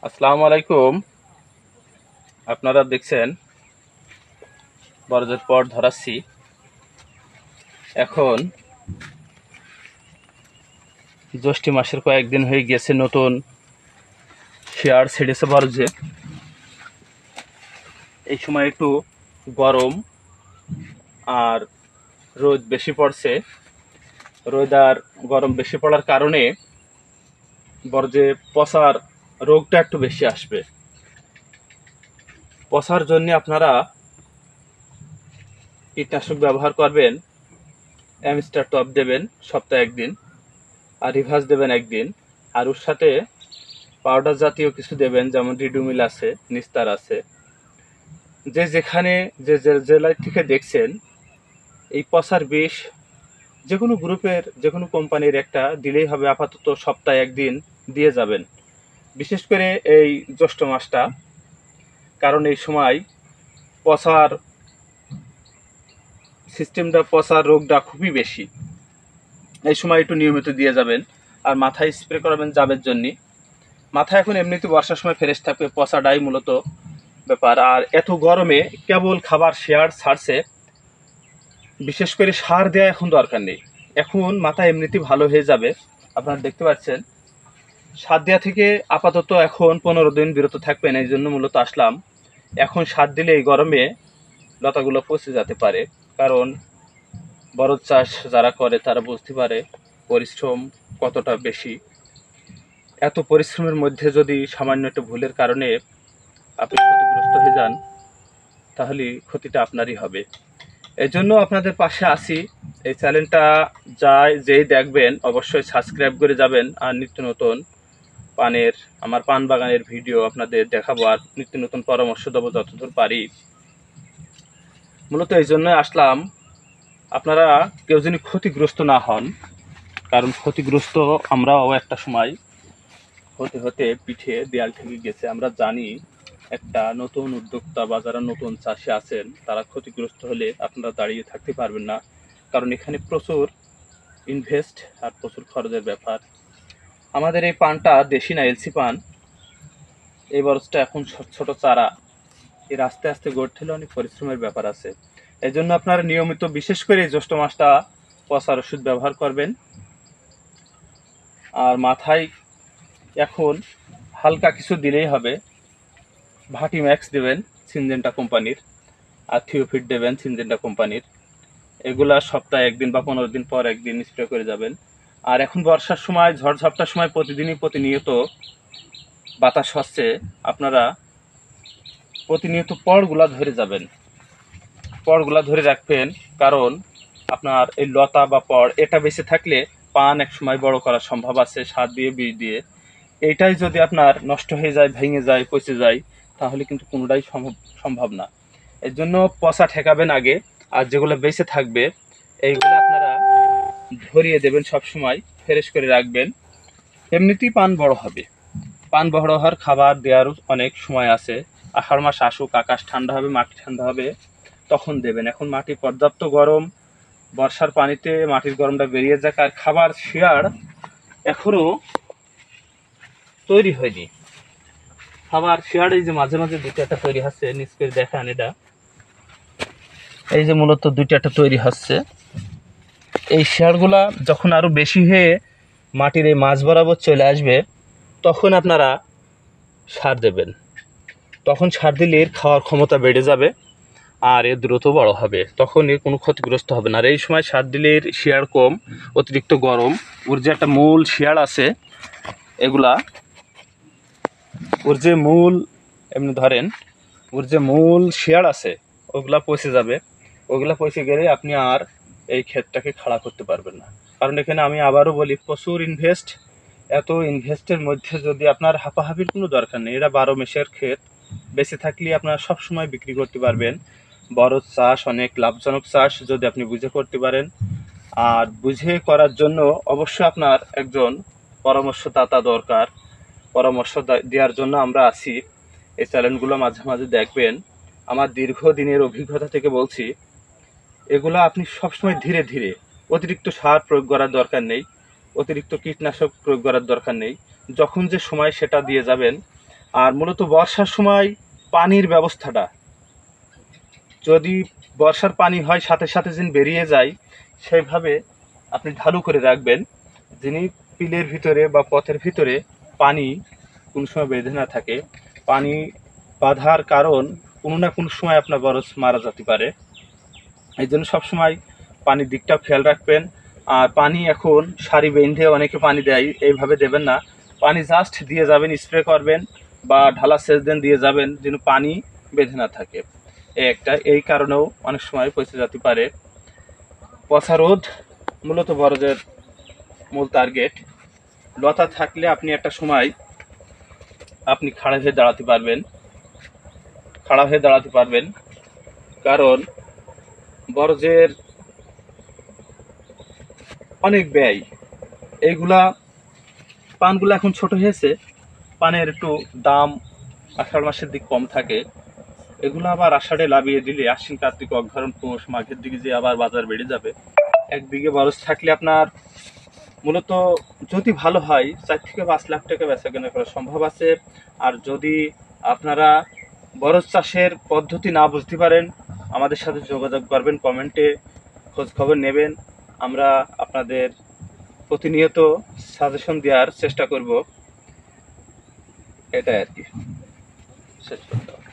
আসসালামু আলাইকুম। আপনারা দেখছেন বরজের পর ধরাচ্ছি। এখন জ্যৈষ্ঠী মাসের কয়েকদিন হয়ে গেছে, নতুন শেয়ার ছেড়েছে বরজে। এই সময় একটু গরম আর রোদ বেশি পড়ছে। রোদ আর গরম বেশি পড়ার কারণে বরজে পচার রোগটা একটু বেশি আসবে। পচার জন্য আপনারা কীটনাশক ব্যবহার করবেন। অ্যামিস্টার টপ দেবেন সপ্তাহে একদিন, আর রিভার্স দেবেন একদিন, আর ওর সাথে পাউডার জাতীয় কিছু দেবেন, যেমন রিডুমিল আছে, নিস্তার আছে। যে যেখানে যে জেলায় থেকে দেখছেন এই পচার বিষ যে কোনো গ্রুপের যে কোনো কোম্পানির একটা দিলেই হবে। আপাতত সপ্তাহে একদিন দিয়ে যাবেন, বিশেষ করে এই জ্যৈষ্ঠ মাসটা, কারণ এই সময় পচার সিস্টেমটা, পচার রোগটা খুবই বেশি। এই সময় একটু নিয়মিত দিয়ে যাবেন। আর মাথায় স্প্রে করাবেন জাবের জন্যে। মাথা এখন এমনিতে বর্ষার সময় ফ্রেশ থাকবে, পচাটাই মূলত ব্যাপার। আর এত গরমে কেবল খাবার শেয়ার ছাড়ছে, বিশেষ করে সার দেওয়া এখন দরকার নেই। এখন মাথা এমনিতেই ভালো হয়ে যাবে। আপনারা দেখতে পাচ্ছেন সার দেওয়া থেকে আপাতত এখন 15 দিন বিরত থাকবেন। এই জন্য মূলত আসলাম। এখন সার দিলে এই গরমে লতাগুলো পচে যেতে পারে, কারণ বরজ চাষ যারা করে তারা বুঝতে পারে পরিশ্রম কতটা বেশি। এত পরিশ্রমের মধ্যে যদি সামান্য একটা ভুলের কারণে আপনি ক্ষতিগ্রস্ত হয়ে যান, তাহলে ক্ষতিটা আপনারই হবে। এই জন্য আপনাদের পাশে আসি। এই চ্যানেলটা যেই দেখবেন অবশ্যই সাবস্ক্রাইব করে যাবেন। আর নিত্য নতুন আমার পান বাগানের ভিডিও আপনাদের দেখাবো, আর নিত্য নতুন পরামর্শ দেবো যতদূর পারি। মূলত এই জন্যই আসলাম, আপনারা কেউ যেন ক্ষতিগ্রস্ত না হন, কারণ ক্ষতিগ্রস্ত আমরাও একটা সময় হতে হতে পিঠে দেয়াল ঠেকে গেছে। আমরা জানি একটা নতুন উদ্যোক্তা বা যারা নতুন চাষি আছেন তারা ক্ষতিগ্রস্ত হলে আপনারা দাঁড়িয়ে থাকতে পারবেন না, কারণ এখানে প্রচুর ইনভেস্ট আর প্রচুর খরচের ব্যাপার। আমাদের এই পানটা দেশি না, এলসি পান। এই বরজটা এখন ছোট চারা, এর আস্তে আস্তে গড়তে হলে অনেক পরিশ্রমের ব্যাপার আছে। এই জন্য আপনারা নিয়মিত, বিশেষ করে এই জ্যৈষ্ঠ মাসটা, পচার ওষুধ ব্যবহার করবেন। আর মাথায় এখন হালকা কিছু দিলেই হবে। ভাটি ম্যাক্স দেবেন সিনজেন্টা কোম্পানির, আর থিওফিট দেবেন সিনজেন্টা কোম্পানির। এগুলা সপ্তাহে একদিন বা 15 দিন পর একদিন স্প্রে করে যাবেন। আর এখন বর্ষার সময়, ঝড়ঝাপটার সময় প্রতিনিয়ত বাতাস হচ্ছে। আপনারা প্রতিনিয়ত পড়গুলা ধরে যাবেন, পড়গুলা ধরে রাখবেন, কারণ আপনার এই লতা বা পড় এটা বেঁচে থাকলে পান এক সময় বড় করা সম্ভব আছে সার দিয়ে, বীজ দিয়ে। এইটাই যদি আপনার নষ্ট হয়ে যায়, ভেঙে যায়, পচে যায়, তাহলে কিন্তু কোনোটাই সম্ভব না। এর জন্য পচা ঠেকাবেন আগে, আর যেগুলো বেঁচে থাকবে এইগুলো আপনারা ধরিয়ে দেবেন, সব সময় ফ্রেশ করে রাখবেন। এমনিতেই পান বড় হবে। পান বড় হওয়ার খাবার দেওয়ারও অনেক সময় আছে। আষাঢ় মাস আসুক, আকাশ ঠান্ডা হবে, মাটি ঠান্ডা হবে, তখন দেবেন। এখন মাটি পর্যাপ্ত গরম, বর্ষার পানিতে মাটির গরমটা বেরিয়ে যাক। আর খাবার শেয়ার এখনো তৈরি হয়নি। খাবার শেয়ার এই যে মাঝে মাঝে দুটো একটা তৈরি হচ্ছে, নিচ করে দেখান এটা। এই যে মূলত দুটো একটা তৈরি হচ্ছে। এই শেয়ারগুলা যখন আরো বেশি হয়ে মাটির এই মাঝ বরাবর চলে আসবে, তখন আপনারা সার দেবেন। তখন সার দিলে এর খাওয়ার ক্ষমতা বেড়ে যাবে, আর এ দ্রুত বড় হবে, তখন এর কোনো ক্ষতিগ্রস্ত হবে না। আর এই সময় সার দিলে এর শেয়ার কম, অতিরিক্ত গরম, ওর যে একটা মূল শেয়ার আছে, এগুলা ওর যে মূল, এমনি ধরেন ওর যে মূল শেয়ার আছে, ওগুলা পচে যাবে। ওগুলা পচে গেলে আপনি আর এই ক্ষেতটাকে খাড়া করতে পারবেন না। কারণ এখানে আমি আবারও বলি, প্রচুর ইনভেস্ট। এত ইনভেস্টের মধ্যে যদি আপনার হাঁপাহাপির কোনো দরকার নেই। এটা 12 মাসের ক্ষেত, বেঁচে থাকলে আপনারা সব সময় বিক্রি করতে পারবেন। বড় চাষ অনেক লাভজনক চাষ, যদি আপনি বুঝে করতে পারেন। আর বুঝে করার জন্য অবশ্যই আপনার একজন পরামর্শদাতা দরকার। পরামর্শ দেওয়ার জন্য আমরা আছি। এই চ্যানেলগুলো মাঝে মাঝে দেখবেন। আমার দীর্ঘদিনের অভিজ্ঞতা থেকে বলছি, এগুলো আপনি সবসময় ধীরে ধীরে, অতিরিক্ত সার প্রয়োগ করার দরকার নেই, অতিরিক্ত কীটনাশক প্রয়োগ করার দরকার নেই। যখন যে সময় সেটা দিয়ে যাবেন। আর মূলত বর্ষার সময় পানির ব্যবস্থাটা, যদি বর্ষার পানি হয় সাথে সাথে যেন বেরিয়ে যায় সেইভাবে আপনি ঢালু করে রাখবেন, যিনি পিলের ভিতরে বা পথের ভিতরে পানি কোনো সময় বেঁধে না থাকে। পানি বাঁধার কারণ কোনো না কোনো সময় আপনার বরজ মারা যেতে পারে। এই জন্য সবসময় পানির দিকটাও খেয়াল রাখবেন। আর পানি এখন সারি বেঁধে অনেকে পানি দেয়, এইভাবে দেবেন না। পানি জাস্ট দিয়ে যাবেন, স্প্রে করবেন বা ঢালা সেচ দেন দিয়ে যাবেন, যেন পানি বেঁধে না থাকে। এই কারণেও অনেক সময় পচে যেতে পারে। পচা রোধ মূলত বরজের মূল টার্গেট। লতা থাকলে আপনি একটা সময় আপনি খাড়া হয়ে দাঁড়াতে পারবেন, কারণ বরজের অনেক ব্যয়। এইগুলা পানগুলো এখন ছোট হয়েছে, পানের একটু দাম আষাঢ় মাসের দিক কম থাকে। এগুলো আবার আষাঢ়ে লাভিয়ে দিলে আশ্বিন কার্তিক অঘ্রাণ পৌষ মাঘের দিকে যে আবার বাজার বেড়ে যাবে। 1 বিঘে বরজ থাকলে আপনার মূলত যদি ভালো হয় 4 থেকে 5 লাখ টাকা বেচা কেনা করা সম্ভব আছে। আর যদি আপনারা বরজ চাষের পদ্ধতি না বুঝতে পারেন, আমাদের সাথে যোগাযোগ করবেন, কমেন্টে খোঁজ খবর নেবেন। আমরা আপনাদের প্রতিনিয়ত সাজেশন দেওয়ার চেষ্টা করব। এটাই আর কি, শেষ করতে হবে।